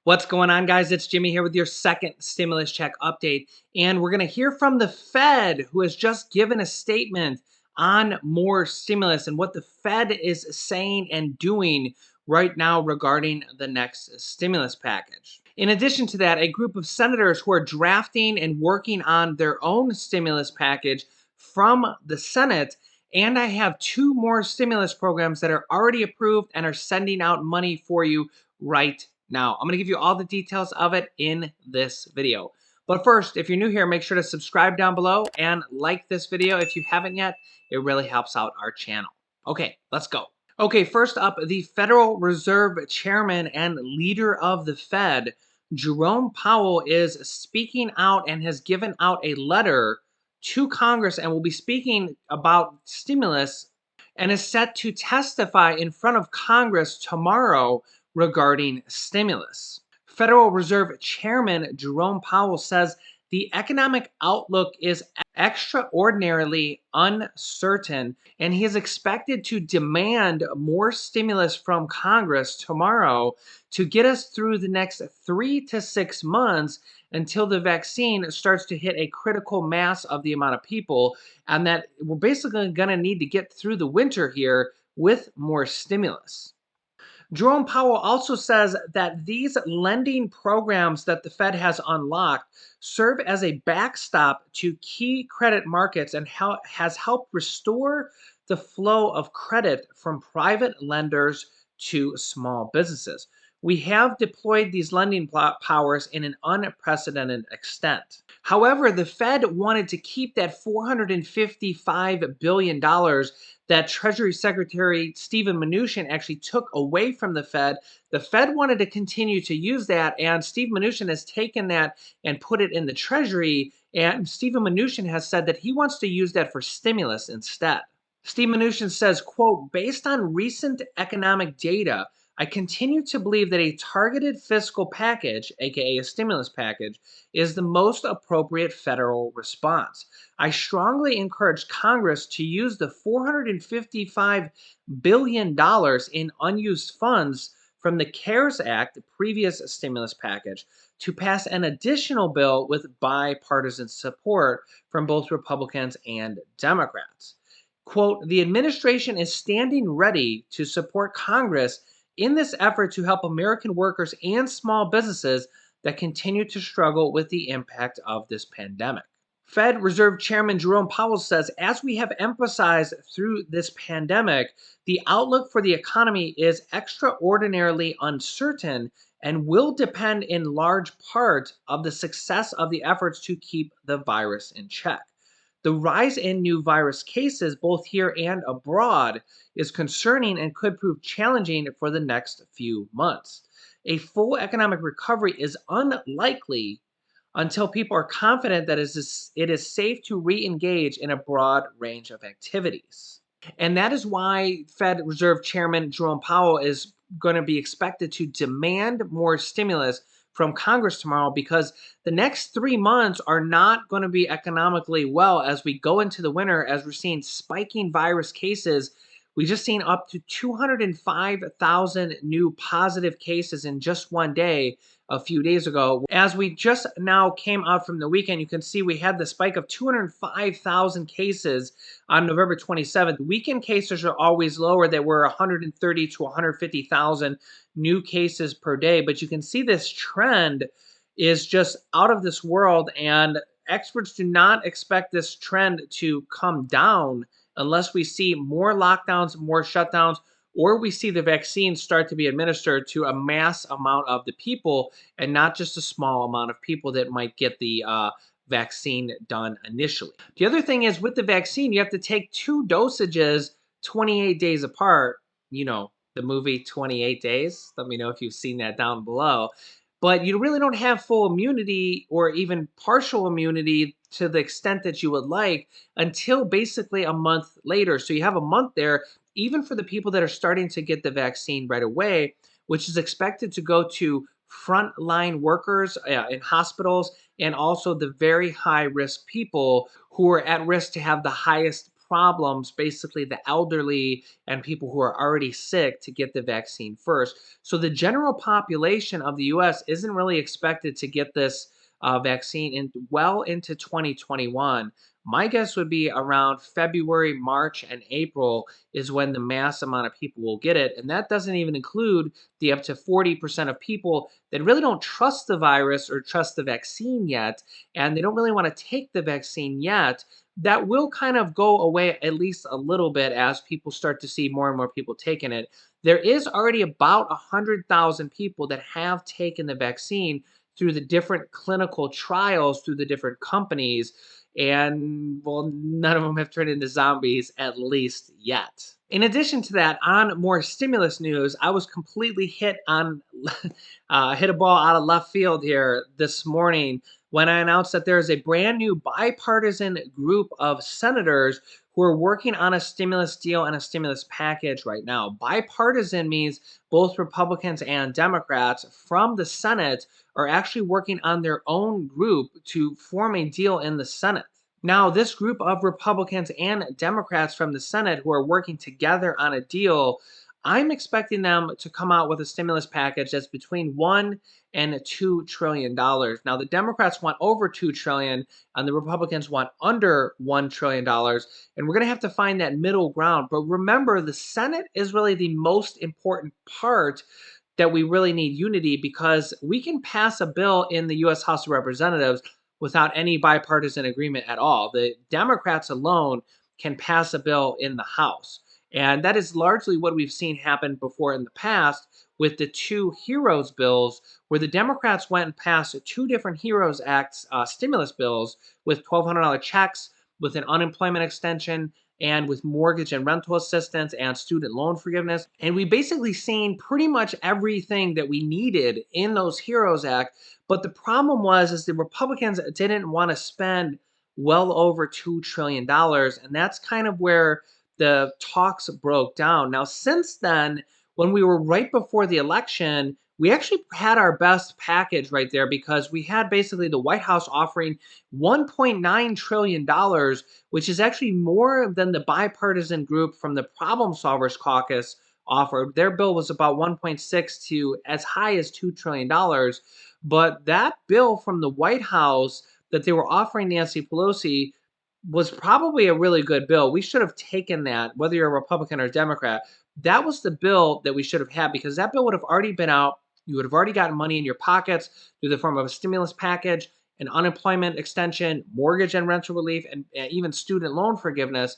What's going on, guys? It's Jimmy here with your second stimulus check update. And we're going to hear from the Fed, who has just given a statement on more stimulus and what the Fed is saying and doing right now regarding the next stimulus package. In addition to that, a group of senators who are drafting and working on their own stimulus package from the Senate. And I have two more stimulus programs that are already approved and are sending out money for you right now. I'm going to give you all the details of it in this video. But first, if you're new here, make sure to subscribe down below and like this video if you haven't yet. It really helps out our channel. Okay, let's go. Okay, first up, the Federal Reserve Chairman and leader of the Fed, Jerome Powell, is speaking out and has given out a letter to Congress and will be speaking about stimulus and is set to testify in front of Congress tomorrow regarding stimulus. Federal Reserve Chairman Jerome Powell says the economic outlook is extraordinarily uncertain, and he is expected to demand more stimulus from Congress tomorrow to get us through the next 3 to 6 months until the vaccine starts to hit a critical mass of the amount of people, and that we're basically going to need to get through the winter here with more stimulus. Jerome Powell also says that these lending programs that the Fed has unlocked serve as a backstop to key credit markets and has helped restore the flow of credit from private lenders to small businesses. We have deployed these lending powers in an unprecedented extent. However, the Fed wanted to keep that $455 billion that Treasury Secretary Steven Mnuchin actually took away from the Fed. The Fed wanted to continue to use that, and Steve Mnuchin has taken that and put it in the Treasury, and Steven Mnuchin has said that he wants to use that for stimulus instead. Steve Mnuchin says, quote, "Based on recent economic data, I continue to believe that a targeted fiscal package, aka a stimulus package, is the most appropriate federal response. I strongly encourage Congress to use the $455 billion in unused funds from the CARES Act, the previous stimulus package, to pass an additional bill with bipartisan support from both Republicans and Democrats." Quote, "The administration is standing ready to support Congress in this effort to help American workers and small businesses that continue to struggle with the impact of this pandemic." Fed Reserve Chairman Jerome Powell says, "As we have emphasized through this pandemic, the outlook for the economy is extraordinarily uncertain and will depend in large part of the success of the efforts to keep the virus in check. The rise in new virus cases, both here and abroad, is concerning and could prove challenging for the next few months. A full economic recovery is unlikely until people are confident that it is safe to re-engage in a broad range of activities." And that is why Fed Reserve Chairman Jerome Powell is going to be expected to demand more stimulus from Congress tomorrow, because the next 3 months are not going to be economically well as we go into the winter, as we're seeing spiking virus cases. We just seen up to 205,000 new positive cases in just one day a few days ago. As we just now came out from the weekend, you can see we had the spike of 205,000 cases on November 27th. Weekend cases are always lower. They were 130 to 150,000 new cases per day. But you can see this trend is just out of this world, and experts do not expect this trend to come down unless we see more lockdowns, more shutdowns, or we see the vaccine start to be administered to a mass amount of the people and not just a small amount of people that might get the vaccine done initially. The other thing is, with the vaccine, you have to take 2 dosages 28 days apart. You know, the movie 28 Days. Let me know if you've seen that down below. But you really don't have full immunity or even partial immunity to the extent that you would like until basically a month later. So you have a month there, even for the people that are starting to get the vaccine right away, which is expected to go to frontline workers in hospitals and also the very high risk people who are at risk to have the highest problems, basically the elderly and people who are already sick, to get the vaccine first. So the general population of the US isn't really expected to get this vaccine well into 2021. My guess would be around February, March, and April is when the mass amount of people will get it. And that doesn't even include the up to 40% of people that really don't trust the virus or trust the vaccine yet, and they don't really want to take the vaccine yet. That will kind of go away at least a little bit as people start to see more and more people taking it. There is already about 100,000 people that have taken the vaccine through the different clinical trials through the different companies. And well, none of them have turned into zombies, at least yet. In addition to that, on more stimulus news, I was completely hit on hit a ball out of left field here this morning when I announced that there is a brand new bipartisan group of senators who are working on a stimulus deal and a stimulus package right now. Bipartisan means both Republicans and Democrats from the Senate are actually working on their own group to form a deal in the Senate. Now, this group of Republicans and Democrats from the Senate who are working together on a deal, I'm expecting them to come out with a stimulus package that's between $1 and $2 trillion. Now, the Democrats want over $2 trillion, and the Republicans want under $1 trillion, and we're going to have to find that middle ground. But remember, the Senate is really the most important part that we really need unity, because we can pass a bill in the U.S. House of Representatives without any bipartisan agreement at all. The Democrats alone can pass a bill in the House. And that is largely what we've seen happen before in the past with the two HEROES bills, where the Democrats went and passed two different HEROES Acts stimulus bills with $1,200 checks, with an unemployment extension, and with mortgage and rental assistance and student loan forgiveness. And we basically seen pretty much everything that we needed in those HEROES Act. But the problem was is the Republicans didn't want to spend well over $2 trillion. And that's kind of where the talks broke down. Now, since then, when we were right before the election, we actually had our best package right there, because we had basically the White House offering $1.9 trillion, which is actually more than the bipartisan group from the Problem Solvers Caucus offered. Their bill was about 1.6 to as high as $2 trillion. But that bill from the White House that they were offering Nancy Pelosi was probably a really good bill. We should have taken that, whether you're a Republican or Democrat. That was the bill that we should have had, because that bill would have already been out. You would have already gotten money in your pockets through the form of a stimulus package, an unemployment extension, mortgage and rental relief, and even student loan forgiveness.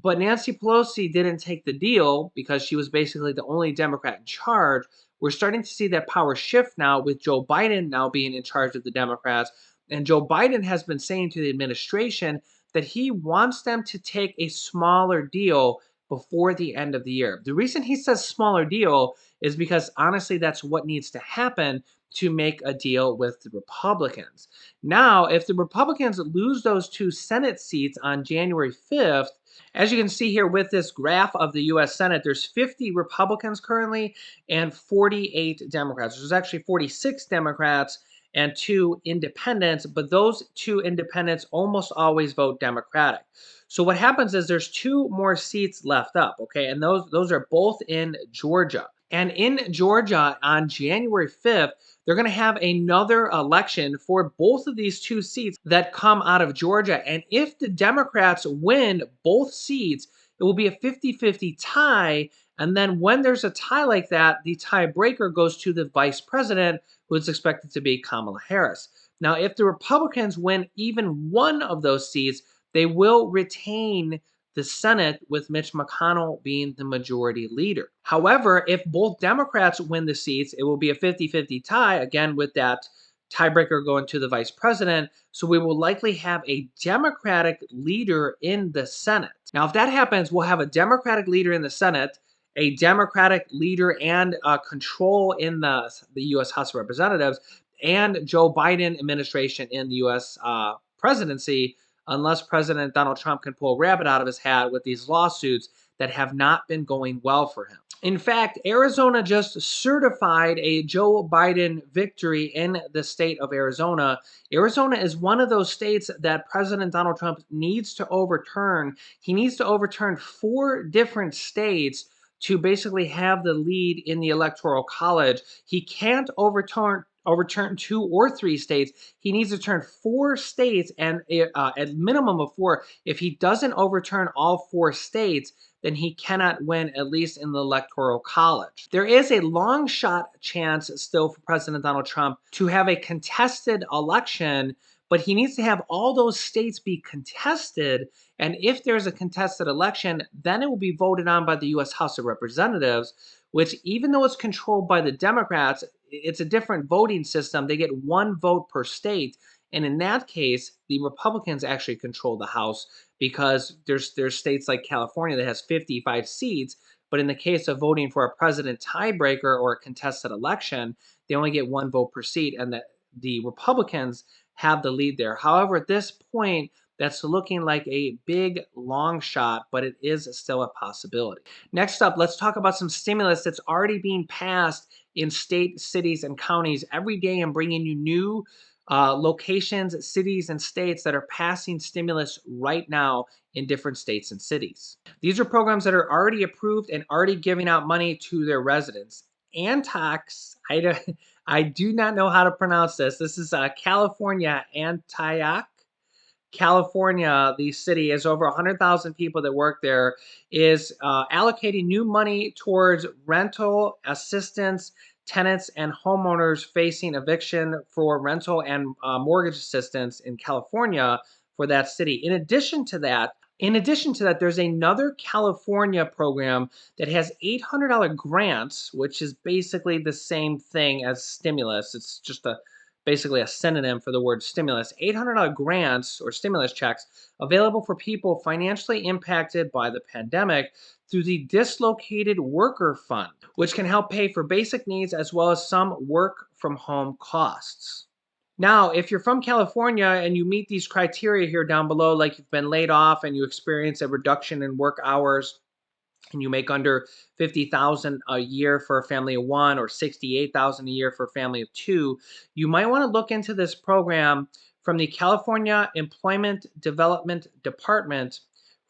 But Nancy Pelosi didn't take the deal because she was basically the only Democrat in charge. We're starting to see that power shift now, with Joe Biden now being in charge of the Democrats. And Joe Biden has been saying to the administration that he wants them to take a smaller deal before the end of the year. The reason he says smaller deal is because honestly, that's what needs to happen to make a deal with the Republicans. Now, if the Republicans lose those two Senate seats on January 5th, as you can see here with this graph of the U.S. Senate, there's 50 Republicans currently and 48 Democrats. There's actually 46 Democrats and 2 independents, but those 2 independents almost always vote Democratic. So what happens is there's 2 more seats left up, okay? And those are both in Georgia. And in Georgia on January 5th, they're going to have another election for both of these 2 seats that come out of Georgia. And if the Democrats win both seats, it will be a 50-50 tie. And then when there's a tie like that, the tiebreaker goes to the vice president, who is expected to be Kamala Harris. Now, if the Republicans win even one of those seats, they will retain the Senate, with Mitch McConnell being the majority leader. However, if both Democrats win the seats, it will be a 50-50 tie, again with that tiebreaker going to the vice president. So we will likely have a Democratic leader in the Senate. Now, if that happens, we'll have a Democratic leader in the Senate, a Democratic leader and control in the U.S. House of Representatives, and Joe Biden administration in the U.S. Presidency, unless President Donald Trump can pull a rabbit out of his hat with these lawsuits that have not been going well for him. In fact, Arizona just certified a Joe Biden victory in the state of Arizona. Arizona is one of those states that President Donald Trump needs to overturn. He needs to overturn 4 different states to basically have the lead in the Electoral College. He can't overturn 2 or 3 states. He needs to turn 4 states, and at minimum of 4. If he doesn't overturn all 4 states, then he cannot win, at least in the Electoral College. There is a long shot chance still for President Donald Trump to have a contested election, but he needs to have all those states be contested. And if there's a contested election, then it will be voted on by the U.S. House of Representatives, which, even though it's controlled by the Democrats, it's a different voting system. They get 1 vote per state. And in that case, the Republicans actually control the House, because there's states like California that has 55 seats. But in the case of voting for a president tiebreaker or a contested election, they only get 1 vote per seat, and the Republicans have the lead there. However, at this point, that's looking like a big long shot, but it is still a possibility. Next up, let's talk about some stimulus that's already being passed in state, cities, and counties. Every day I'm bringing you new locations, cities, and states that are passing stimulus right now in different states and cities. These are programs that are already approved and already giving out money to their residents. Antox, I do not know how to pronounce this. This is California, Antioch. California, the city, is over 100,000 people that work there, is allocating new money towards rental assistance, tenants and homeowners facing eviction for rental and mortgage assistance in California for that city. In addition to that, there's another California program that has $800 grants, which is basically the same thing as stimulus. It's just basically a synonym for the word stimulus. $800 grants or stimulus checks available for people financially impacted by the pandemic through the Dislocated Worker Fund, which can help pay for basic needs as well as some work from home costs. Now, if you're from California and you meet these criteria here down below, like you've been laid off and you experience a reduction in work hours, and you make under $50,000 a year for a family of 1 or $68,000 a year for a family of 2, you might want to look into this program from the California Employment Development Department,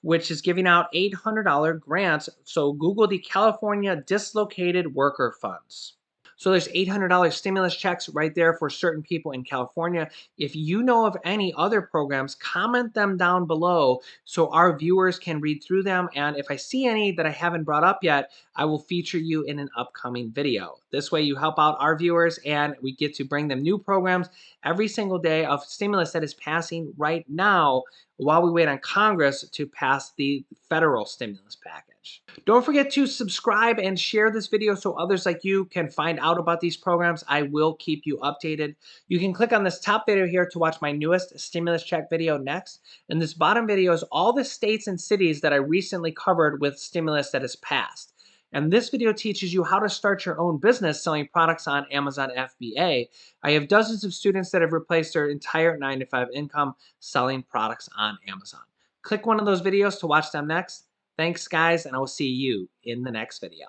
which is giving out $800 grants. So Google the California Dislocated Worker Funds. So there's $800 stimulus checks right there for certain people in California. If you know of any other programs, comment them down below so our viewers can read through them. And if I see any that I haven't brought up yet, I will feature you in an upcoming video. This way you help out our viewers, and we get to bring them new programs every single day of stimulus that is passing right now while we wait on Congress to pass the federal stimulus package. Don't forget to subscribe and share this video so others like you can find out about these programs. I will keep you updated. You can click on this top video here to watch my newest stimulus check video next. And this bottom video is all the states and cities that I recently covered with stimulus that has passed. And this video teaches you how to start your own business selling products on Amazon FBA. I have dozens of students that have replaced their entire 9-to-5 income selling products on Amazon. Click one of those videos to watch them next. Thanks, guys, and I will see you in the next video.